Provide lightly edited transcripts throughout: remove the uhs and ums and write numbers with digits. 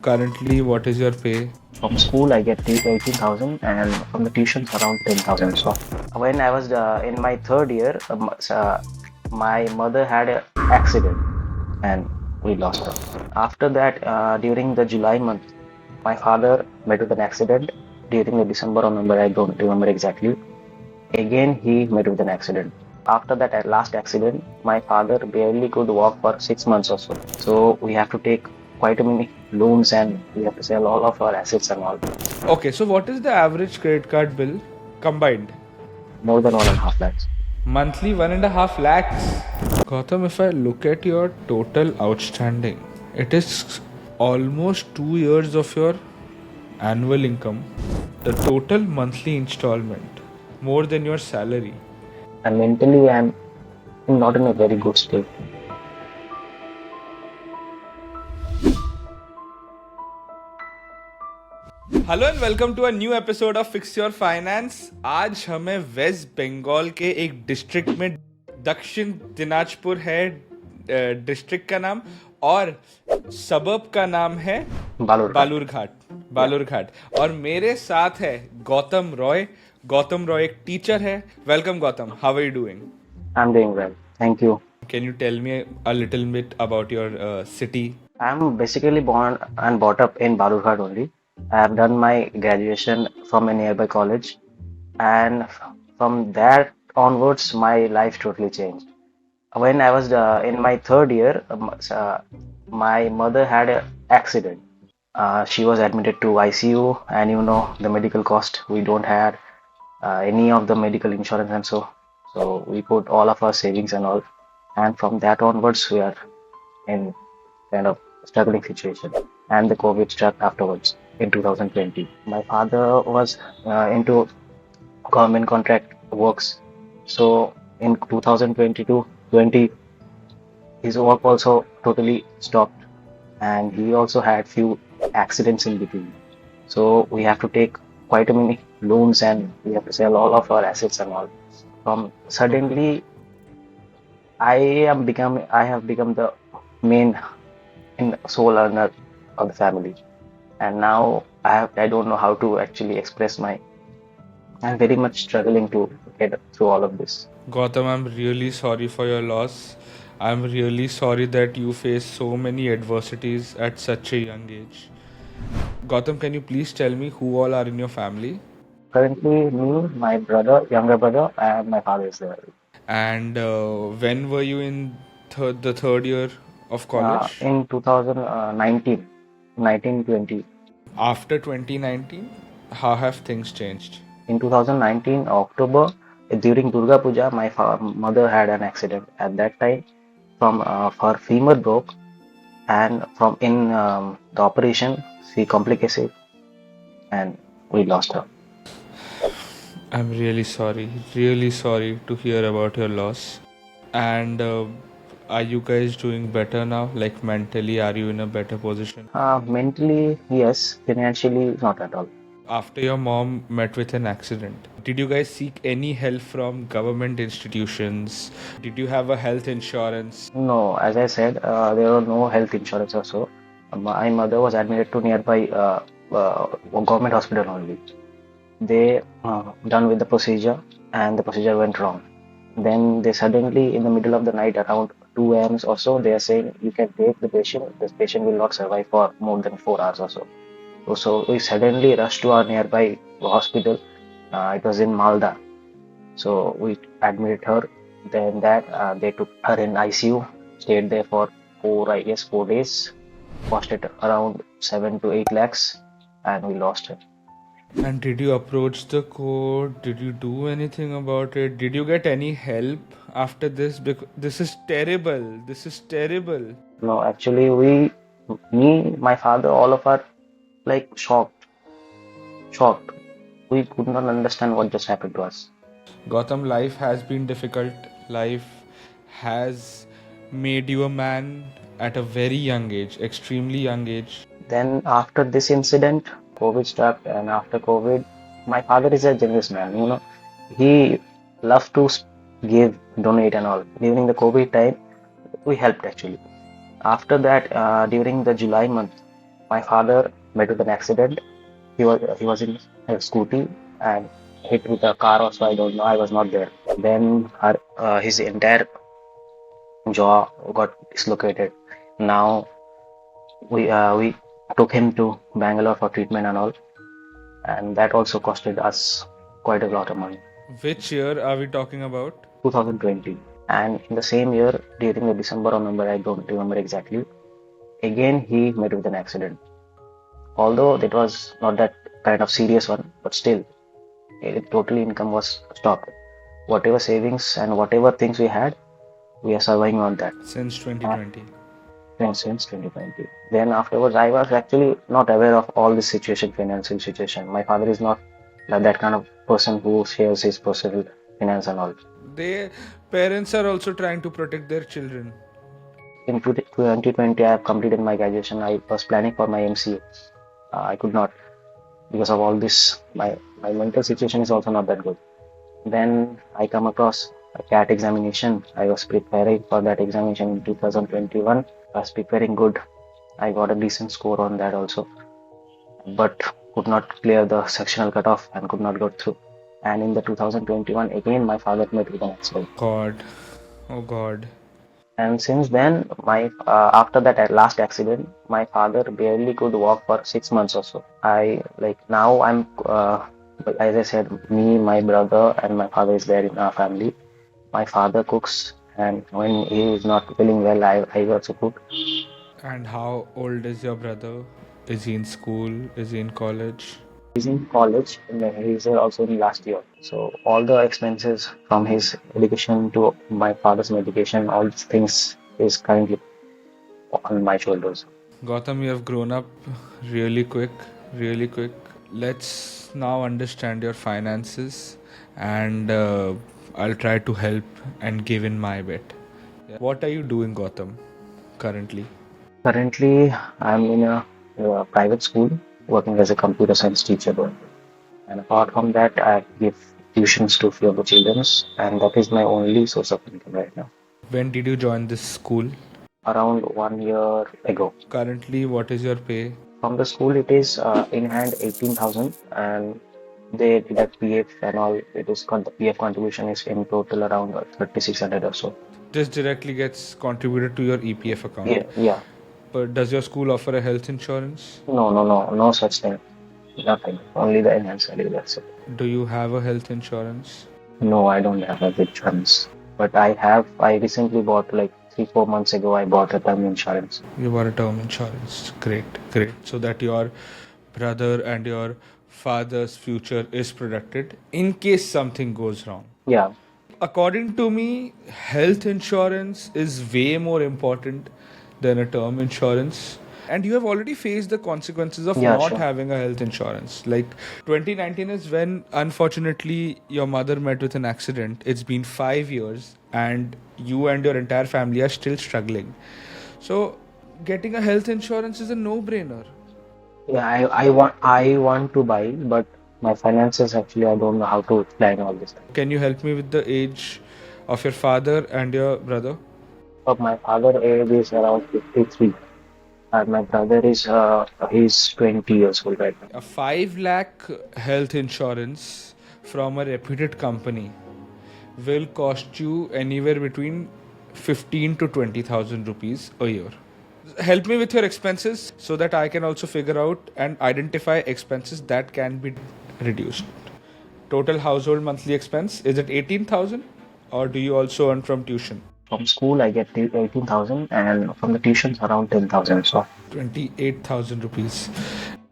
Currently, what is your pay? From school, I get 18,000, and from the tuitions around 10,000. So when I was in my third year, my mother had an accident, and we lost her. After that, during the July month, my father met with an accident. During the December or November, I don't remember exactly. Again, he met with an accident. After that last accident, my father barely could walk for 6 months or so. So we have to take quite a many loans, and we have to sell all of our assets and all. Okay, so what is the average credit card bill combined? More than 1.5 lakhs. Monthly 1.5 lakhs. Gautam, if I look at your total outstanding, it is almost 2 years of your annual income. The total monthly installment, more than your salary. And mentally, I'm not in a very good state. Hello and welcome to a new episode of fix your finance. आज हमें waste Bengal के एक district में, दक्षिण दिनाजपुर है district का नाम, और सबब का नाम है बालूरघाट। और मेरे साथ है गौतम रॉय। गौतम रॉय एक टीचर है। Welcome Gautam, how are you doing? I'm doing well. Thank you. Can you tell me a little bit about your city? I'm basically born and brought up in Balurghat only. I have done my graduation from a nearby college, and from that onwards, my life totally changed. When I was in my third year, my mother had an accident. She was admitted to ICU, and you know the medical cost. We don't have any of the medical insurance, and so we put all of our savings and all. And from that onwards, we are in kind of struggling situation. And the COVID struck afterwards in 2020. My father was into government contract works, so in 2022-20, his work also totally stopped, and he also had few accidents in between. So we have to take quite a many loans, and we have to sell all of our assets and all. From suddenly, I have become the main in sole earner of the family, and now I don't know how to actually express my. I'm very much struggling to get through all of this. Gautam, I'm really sorry for your loss. I'm really sorry that you face so many adversities at such a young age. Gautam, can you please tell me who all are in your family? Currently, me, my brother, younger brother, and my father is there. And when were you in the third year of college? In 2019, 1920. After 2019, how have things changed? In 2019 October, during Durga Puja, my mother had an accident. At that time, from her femur broke, and from in the operation, she complicated, and we lost her. I'm really sorry to hear about your loss. And are you guys doing better now? Like mentally, are you in a better position? Mentally, yes. Financially, not at all. After your mom met with an accident, did you guys seek any help from government institutions? Did you have a health insurance? No, as I said, there were no health insurance also. My mother was admitted to nearby government hospital only. They done with the procedure, and the procedure went wrong. Then they suddenly, in the middle of the night, around 2 a.m. or so, they are saying you can take the patient. This patient will not survive for more than 4 hours or so. So we suddenly rushed to our nearby hospital. It was in Malda. So we admitted her. Then they took her in ICU, stayed there for 4 days, costed around 7 to 8 lakhs, and we lost her. And did you approach the court? Did you do anything about it? Did you get any help after this? Because this is terrible. This is terrible. No, actually, me, my father, all of us, like shocked. We could not understand what just happened to us. Gautam, life has been difficult. Life has made you a man at a very young age, extremely young age. Then after this incident, COVID struck, and after COVID, my father is a generous man. He loves to give, donate, and all. During the COVID time, we helped actually. After that, during the July month, My father met with an accident. He was in a scooty and hit with a car also. I don't know. I was not there. Then his entire jaw got dislocated. Now we took him to Bangalore for treatment and all, and that also costed us quite a lot of money. Which year are we talking about? 2020. And in the same year, during the December or November, I don't remember exactly, again he met with an accident. Although that was not that kind of serious one, but still, totally income was stopped. Whatever savings and whatever things we had, we are surviving on that. Since Uh, 2020. since 2020. Then afterwards, I was actually not aware of all this situation, financial situation. My father is not like that kind of person who shares his personal finance and all. They parents are also trying to protect their children. In 2020, I have completed my graduation. I was planning for my MCA. I could not because of all this. My mental situation is also not that good. Then I come across a CAT examination. I was preparing for that examination in 2021. I was preparing good. I got a decent score on that also, but could not clear the sectional cutoff and could not go through. And in the 2021, again, my father met with an accident. God. Oh God. And since then, my after that last accident, my father barely could walk for 6 months or so. I like now I'm as I said, me, my brother, and my father is there in our family. My father cooks, and when he is not feeling well, I also cook. And how old is your brother? Is he in school? Is he in college? He's in college, and he's also in last year. So all the expenses from his education to my father's medication, all these things is currently on my shoulders. Gautam, you have grown up really quick, really quick. Let's now understand your finances, and I'll try to help and give in my bit. What are you doing, Gautam, currently? Currently, I'm in a private school working as a computer science teacher. And apart from that, I give tuitions to few of the children, and that is my only source of income right now. When did you join this school? Around 1 year ago. Currently, what is your pay? From the school, it is in hand 18,000, and they deduct PF and all. It is the PF contribution is in total around 3,600 or so. This directly gets contributed to your EPF account. Yeah. But does your school offer a health insurance? No such thing. Nothing. Only the enhanced value. That's it. Do you have a health insurance? No, I don't have health insurance. But I recently bought like 3-4 months ago, I bought a term insurance. You bought a term insurance. Great, great. So that your brother and your father's future is protected in case something goes wrong. Yeah. According to me, health insurance is way more important than a term insurance. And you have already faced the consequences of not Sure. having a health insurance. Like 2019 is when, unfortunately, your mother met with an accident. It's been 5 years, and you and your entire family are still struggling. So, getting a health insurance is a no-brainer. Yeah, I want to buy, but my finances actually I don't know how to plan all this. Can you help me with the age of your father and your brother? But my father age is around 53, and my brother is he's 20 years old right now. A 5 lakh health insurance from a reputed company will cost you anywhere between 15 to 20,000 rupees a year. Help me with your expenses so that I can also figure out and identify expenses that can be reduced. Total household monthly expense, is it 18,000, or do you also earn from tuition? From school I get 18,000, and from the tuitions around 10,000. So 28,000 rupees.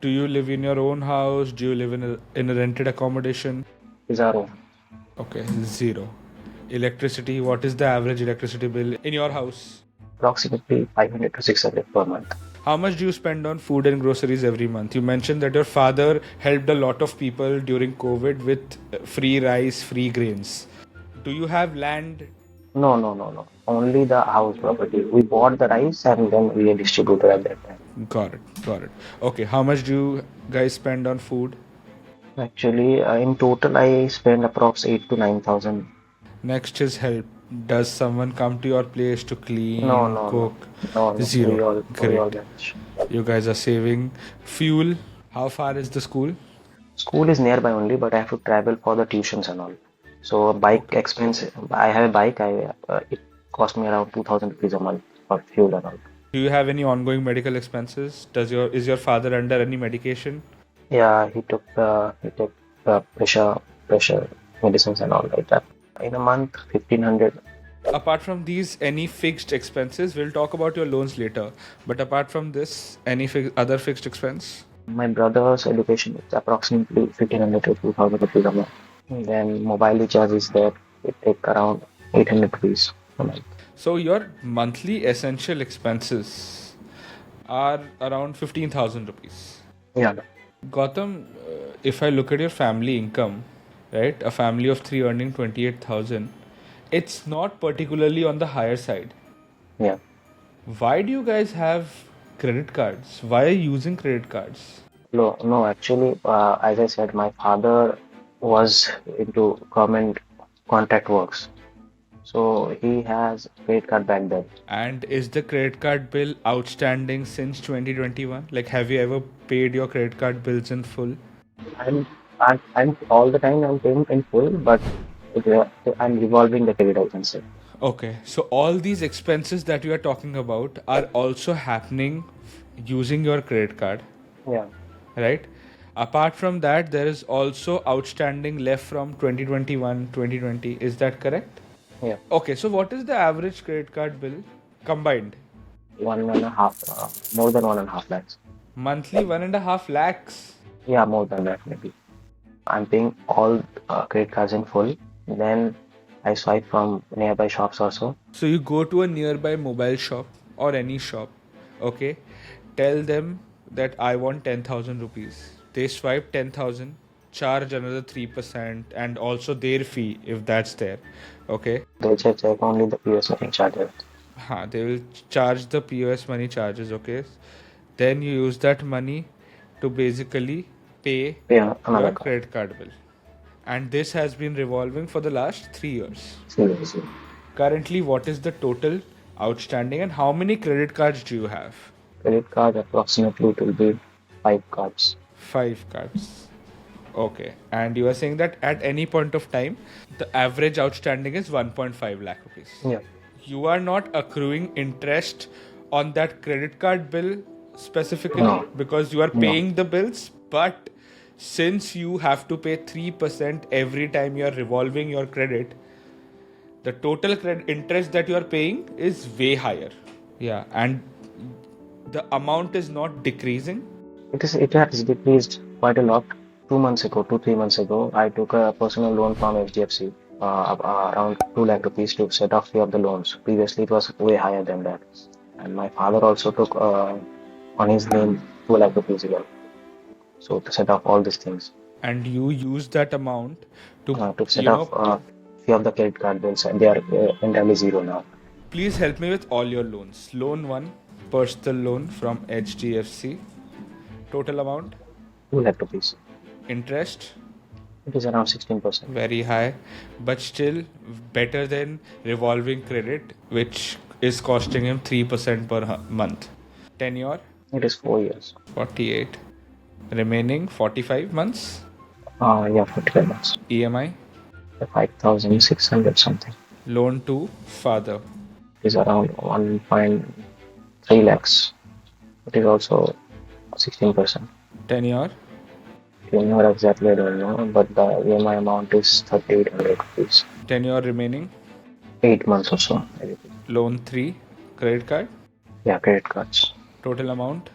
Do you live in your own house? Do you live in a rented accommodation? is our own. Okay, zero. Electricity, what is the average electricity bill in your house? Approximately 500 to 600 per month. How much do you spend on food and groceries every month? You mentioned that your father helped a lot of people during COVID with free rice, free grains. Do you have land? No. Only the house property. We bought the rice and then we distributed at that time. Got it. Okay, how much do you guys spend on food? Actually, in total, I spend approx 8 to 9,000. Next is help. Does someone come to your place to No, clean, no, no, cook? no, no. Zero. We all Great. manage. You guys are saving fuel. How far is the school? School is nearby only, but I have to travel for the tuitions and all. So bike Okay. expense. I have a bike. It cost me around 2,000 rupees a month for fuel and all. Do you have any ongoing medical expenses? Is your father under any medication? Yeah, he took pressure medicines and all like that. In a month, 1,500. Apart from these, any fixed expenses? We'll talk about your loans later. But apart from this, any other fixed expense? My brother's education is approximately 1,500 to 2,000 rupees a month. Then mobile recharge is there. It take around 800 rupees a month. So your monthly essential expenses are around 15,000 rupees. Yeah. Gautam, if I look at your family income, right, a family of three earning 28,000, it's not particularly on the higher side. Yeah. Why do you guys have credit cards? Why are you using credit cards? No, no, actually, as I said, my father was into government contract works. So he has credit card back then. And is the credit card bill outstanding since 2021? Like, have you ever paid your credit card bills in full? I'm all the time I'm paying in full, but I'm revolving the credit, I can say. Okay, so all these expenses that you are talking about are also happening using your credit card, Yeah, right? Apart from that, there is also outstanding left from 2021, 2020. Is that correct? yeah. Okay, so what is the average credit card bill combined? 1.5, more than 1.5 lakhs. Monthly 1.5 lakhs. Yeah, more than that maybe. I'm paying all credit cards in full. Then I swipe from nearby shops also. So you go to a nearby mobile shop or any shop, okay? Tell them that I want 10,000 rupees. They swipe 10,000, charge another 3% and also their fee if that's there, okay? They check only the POS making charges. They will charge the POS money charges, okay? Then you use that money to basically pay Pay another your card. credit card bill. And this has been revolving for the last 3 years. Seriously. Currently, what is the total outstanding and how many credit cards do you have? Credit card approximately it will be 5 cards. 5 cards. Okay. And you are saying that at any point of time, the average outstanding is 1.5 lakh rupees. Yeah. You are not accruing interest on that credit card bill specifically No. because you are No. paying the bills, but since you have to pay 3% every time you are revolving your credit, the total credit interest that you are paying is way higher. Yeah, and the amount is not decreasing. It has decreased quite a lot. 2 months ago, 3 months ago, I took a personal loan from HDFC, around 2 lakh rupees to set off few of the loans. Previously, it was way higher than that. And my father also took on his name 2 lakh rupees again. So to set off all these things, And you use that amount to set off few of the credit card bills, and they are entirely zero now. please help me with all your loans. Loan 1, personal loan from HDFC. Total amount, 2 lakh rupees. interest, It is around 16%. very high, but still better than revolving credit, which is costing him 3% per month. Tenure, It is 4 years. 48. Remaining 45 months. Yeah, 45 months. EMI, 5,600 something. loan to father. It is around 1.3 lakhs. It is also 16%. Tenure, Tenure exactly I don't know, but the EMI amount is 3,800 rupees. tenure remaining. 8 months or so. Loan 3, credit card. Yeah, credit cards. Total amount.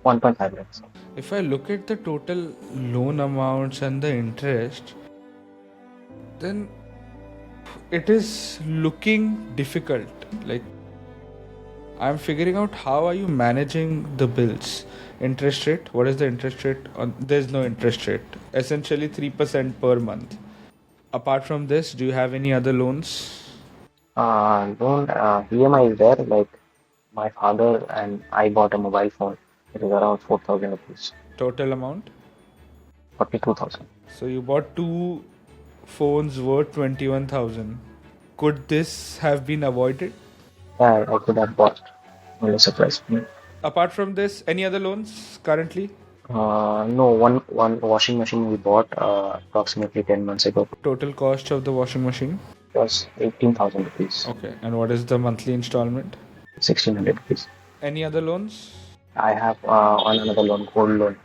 1.5 lakhs. If I look at the total loan amounts and the interest, then it is looking difficult. Like, I'm figuring out how are you managing the bills. Interest rate, what is the interest rate on? There's no interest rate, essentially 3% per month. Apart from this, do you have any other loans? Loan EMI is there. Like my father and I bought a mobile phone. It is around 4,000 rupees. Total amount. 42,000. So you bought two phones worth 21,000. Could this have been avoided? Yeah, I could have bought. Only surprised me. Apart from this, any other loans currently? No, one washing machine we bought approximately 10 months ago. Total cost of the washing machine? It was 18,000 rupees, Okay. And what is the monthly installment? 1,600 rupees. Any other loans? I have on another loan, gold loan.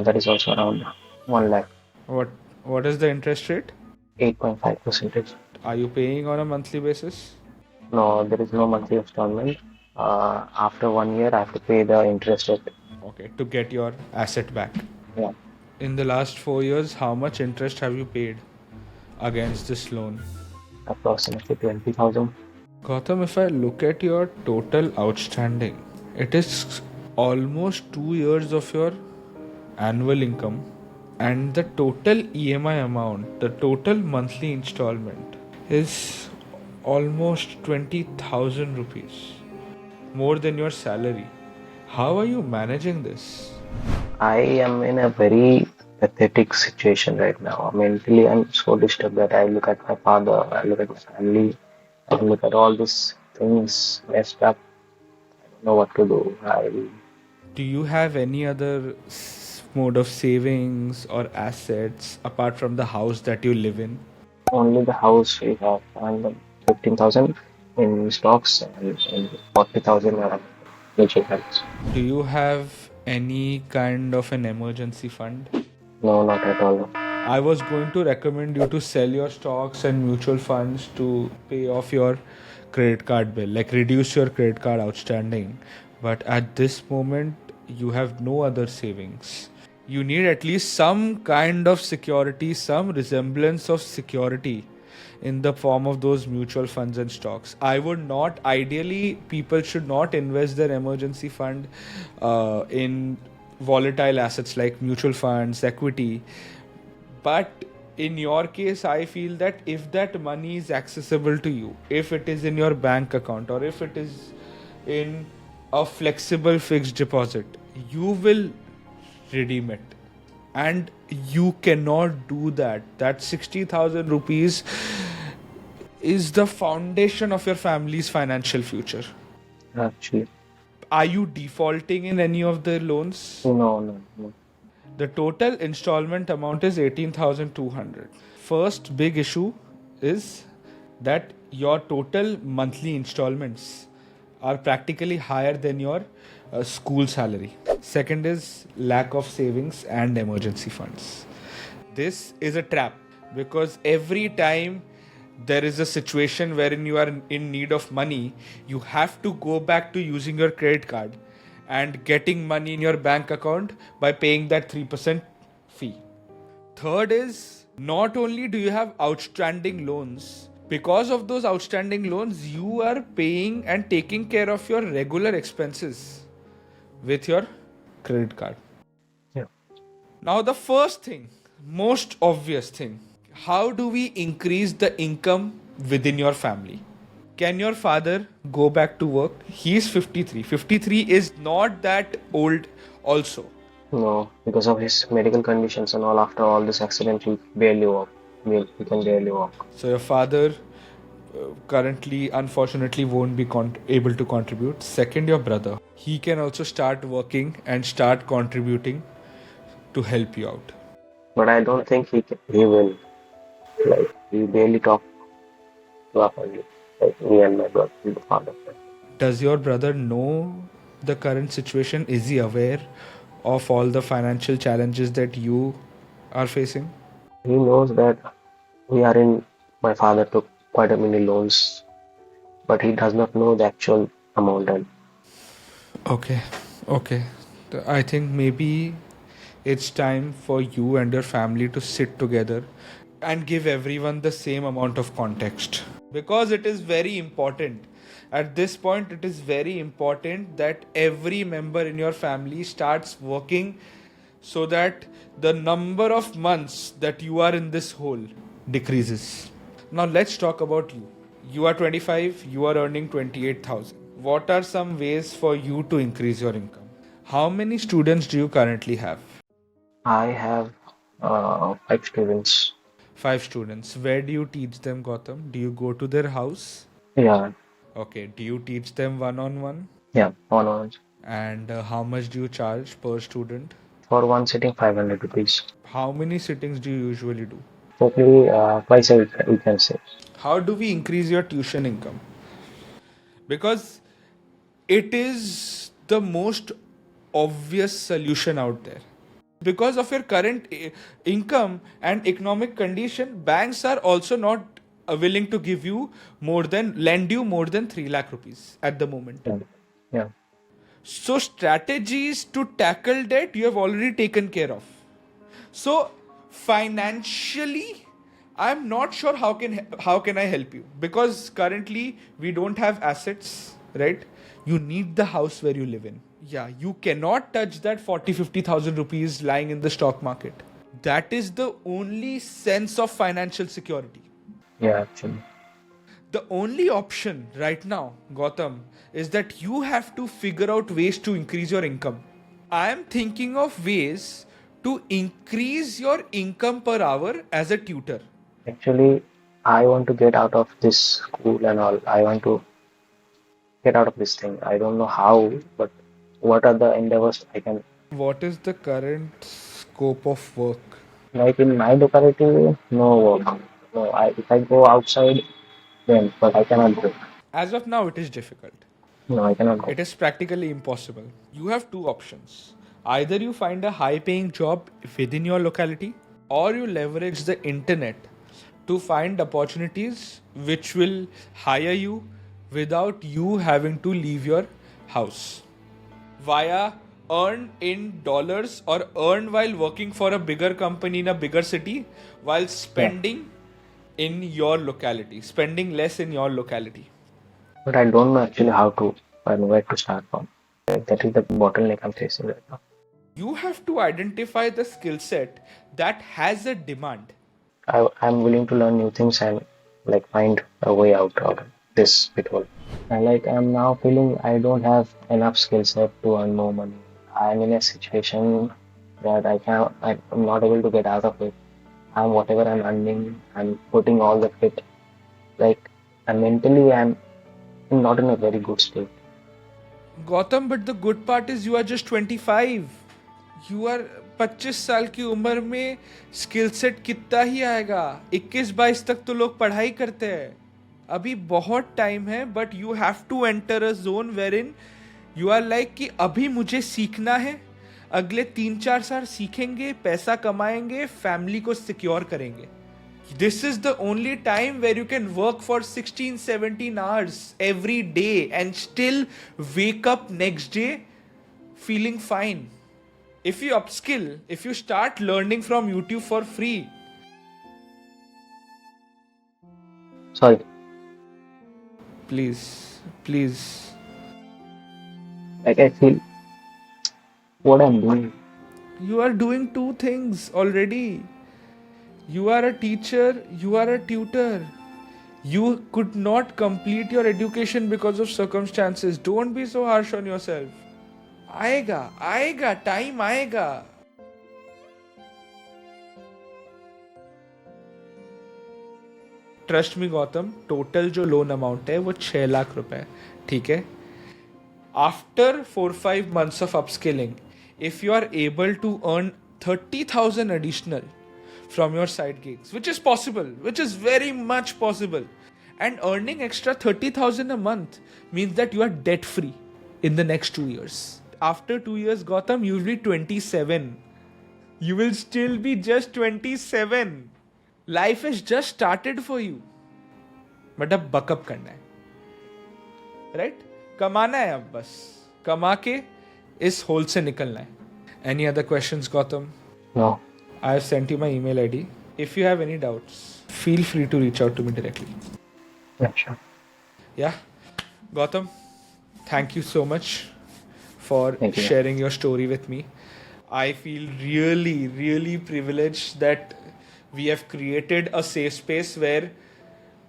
That is also around 1 lakh, What What is the interest rate? 8.5%. Are you paying on a monthly basis? No, there is no monthly installment. After 1 year, I have to pay the interest rate. Okay, to get your asset back. Yeah, In the last 4 years, how much interest have you paid against this loan? approximately 20,000. Gautam, if I look at your total outstanding, it is almost 2 years of your annual income, and the total EMI amount, the total monthly installment is almost 20,000 rupees, more than your salary. How are you managing this? I am in a very pathetic situation right now. Mentally, I'm so disturbed that I look at my father, I look at my family, I look at all these things messed up. I don't know what to do. Do you have any other mode of savings or assets apart from the house that you live in? Only the house we have and the 15,000 in stocks and 40,000 mutual funds. Do you have any kind of an emergency fund? No, not at all. I was going to recommend you to sell your stocks and mutual funds to pay off your credit card bill, like reduce your credit card outstanding. But at this moment, you have no other savings. You need at least some kind of security, some resemblance of security in the form of those mutual funds and stocks. I would not, ideally, people should not invest their emergency fund in volatile assets like mutual funds, equity. But in your case, I feel that if that money is accessible to you, if it is in your bank account or if it is in a flexible fixed deposit, you will redeem it. And you cannot do that. That 60,000 rupees is the foundation of your family's financial future. Actually, Are you defaulting in any of the loans? no. The total installment amount is 18,200. First big issue is that your total monthly installments are practically higher than your school salary. Second is lack of savings and emergency funds. This is a trap because every time there is a situation wherein you are in need of money, you have to go back to using your credit card and getting money in your bank account by paying that 3% fee. Third is, not only do you have outstanding loans, because of those outstanding loans, you are paying and taking care of your regular expenses with your credit card. Yeah. Now, the first thing, most obvious thing, how do we increase the income within your family? Can your father go back to work? He's 53. 53 is not that old also. No, because of his medical conditions and all, after all this accident, he barely walk. He can barely walk. So your father currently, unfortunately, won't be able to contribute. Second, your brother. He can also start working and start contributing to help you out. But I don't think he will. Like, we barely talk to our family. Like, me and my brother, the father. Does your brother know the current situation? Is he aware of all the financial challenges that you are facing? He knows that my father took quite a many loans, but he does not know the actual amount. And Okay. I think maybe it's time for you and your family to sit together and give everyone the same amount of context. Because it is very important. At this point, it is very important that every member in your family starts working so that the number of months that you are in this hole decreases. Now, let's talk about you. You are 25, you are earning 28,000. What are some ways for you to increase your income? How many students do you currently have? I have 5 students. 5 students. Where do you teach them, Gautam? Do you go to their house? Yeah, Okay. Do you teach them one on one? yeah, on. And how much do you charge per student? For one sitting, 500 rupees. How many sittings do you usually do? Hopefully, twice a week, we can say. How do we increase your tuition income? Because it is the most obvious solution out there. Because of your current income and economic condition, banks are also not willing to lend you more than 3 lakh rupees at the moment. Yeah, yeah. So strategies to tackle debt you have already taken care of. So financially, I'm not sure how can I help you, because currently we don't have assets, right? You need the house where you live in. Yeah, you cannot touch that 40-50,000 rupees lying in the stock market. That is the only sense of financial security. Yeah, actually. The only option right now, Gautam, is that you have to figure out ways to increase your income. I am thinking of ways to increase your income per hour as a tutor. Actually, I want to get out of this school and all. I want to get out of this thing. I don't know how, but what are the endeavors I can, What is the current scope of work? like in my locality, no work. No, if I go outside, then, but I cannot go. As of now, it is difficult. No, I cannot go. It is practically impossible. You have two options. Either you find a high paying job within your locality, or you leverage the internet to find opportunities which will hire you without you having to leave your house via earn in dollars or earn while working for a bigger company in a bigger city while Yeah, spending less in your locality. but I don't know actually how to and where to start from. Like, that is the bottleneck I'm facing right now. You have to identify the skill set that has a demand. I'm willing to learn new things and like find a way out of this pitfall. And like I'm now feeling I don't have enough skill set to earn more money. I'm in a situation that I'm not able to get out of it. Whatever I'm earning, I'm putting all the fit. Like, and mentally I'm not in a very good state. Gautam, but the good part is you are just 25. You are 25 साल की उम्र में skill set कितना ही आएगा? 21-22 तक तो लोग पढ़ाई करते हैं. अभी बहुत टाइम है, but you have to enter a zone where in you are like कि अभी मुझे सीखना है, अगले 3-4 साल सीखेंगे, पैसा कमाएंगे, फैमिली को सिक्योर करेंगे. This is the only time where you can work for 16-17 hours every day and still wake up next day feeling fine. If you upskill, if you start learning from YouTube for free. Sorry. Please. Like I feel what I'm doing. You are doing two things already. You are a teacher, you are a tutor. You could not complete your education because of circumstances. Don't be so harsh on yourself. आएगा, time आएगा. Trust me Gautam, total जो loan amount है वो 6 लाख रुपए, ठीक है? After 4-5 months of upskilling, if you are able to earn 30,000 additional from your side gigs, which is possible, which is very much possible, and earning extra 30,000 a month means that you are debt free in the next 2 years. After 2 years, Gautam, you will be 27. You will still be just 27. Life has just started for you. But अब backup करना है, right? कमाना है, अब बस कमा के इस होल से निकलना है. Any other questions, Gautam? No. I have sent you my email ID. If you have any doubts, feel free to reach out to me directly. Yeah, sure. Yeah, Gautam, thank you so much for Thank you. sharing your story with me. I feel really privileged that we have created a safe space where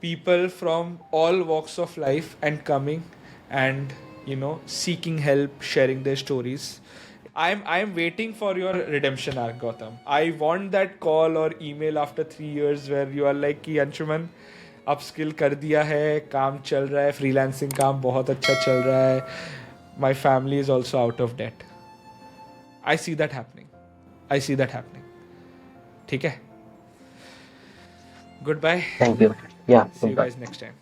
people from all walks of life and coming and seeking help, sharing their stories. I'm waiting for your redemption arc, Gautam. I want that call or email after 3 years where you are like कि Anshuman upskill कर दिया है, काम चल रहा है, freelancing काम बहुत अच्छा चल रहा है, my family is also out of debt. I see that happening. I see that happening. ठीक है? Goodbye. Thank you. Yeah, See you goodbye. guys next time.